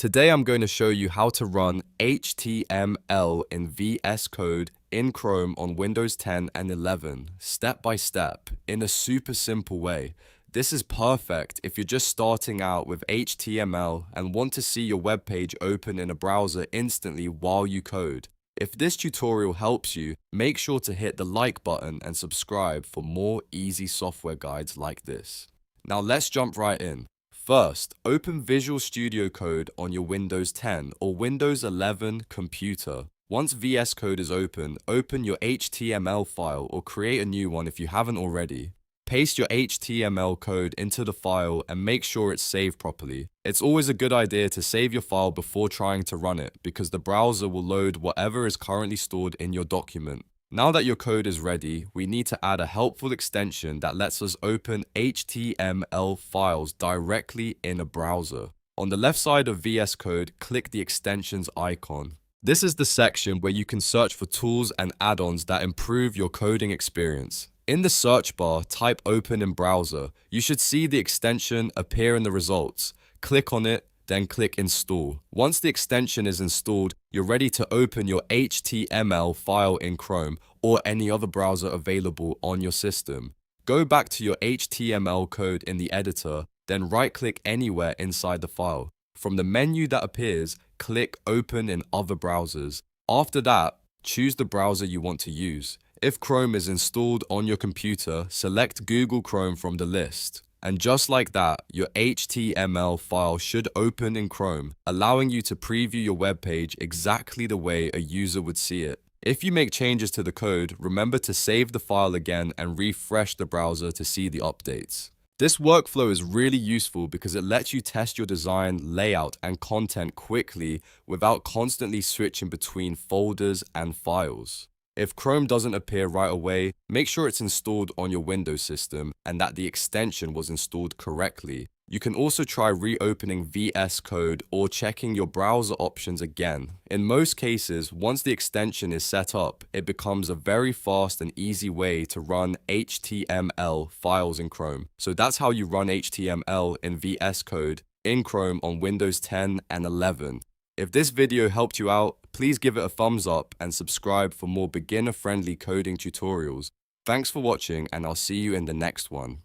Today I'm going to show you how to run HTML in VS Code in Chrome on Windows 10 and 11, step by step, in a super simple way. This is perfect if you're just starting out with HTML and want to see your web page open in a browser instantly while you code. If this tutorial helps you, make sure to hit the like button and subscribe for more easy software guides like this. Now let's jump right in. First, open Visual Studio Code on your Windows 10 or Windows 11 computer. Once VS Code is open, open your HTML file or create a new one if you haven't already. Paste your HTML code into the file and make sure it's saved properly. It's always a good idea to save your file before trying to run it because the browser will load whatever is currently stored in your document. Now that your code is ready, we need to add a helpful extension that lets us open HTML files directly in a browser. On the left side of VS Code, click the extensions icon. This is the section where you can search for tools and add-ons that improve your coding experience. In the search bar, type Open in Browser. You should see the extension appear in the results. Click on it, then click Install. Once the extension is installed, you're ready to open your HTML file in Chrome or any other browser available on your system. Go back to your HTML code in the editor, then right-click anywhere inside the file. From the menu that appears, click Open in Other Browsers. After that, choose the browser you want to use. If Chrome is installed on your computer, select Google Chrome from the list. And just like that, your HTML file should open in Chrome, allowing you to preview your web page exactly the way a user would see it. If you make changes to the code, remember to save the file again and refresh the browser to see the updates. This workflow is really useful because it lets you test your design, layout, and content quickly without constantly switching between folders and files. If Chrome doesn't appear right away, make sure it's installed on your Windows system and that the extension was installed correctly. You can also try reopening VS Code or checking your browser options again. In most cases, once the extension is set up, it becomes a very fast and easy way to run HTML files in Chrome. So that's how you run HTML in VS Code in Chrome on Windows 10 and 11. If this video helped you out, please give it a thumbs up and subscribe for more beginner-friendly coding tutorials. Thanks for watching, and I'll see you in the next one.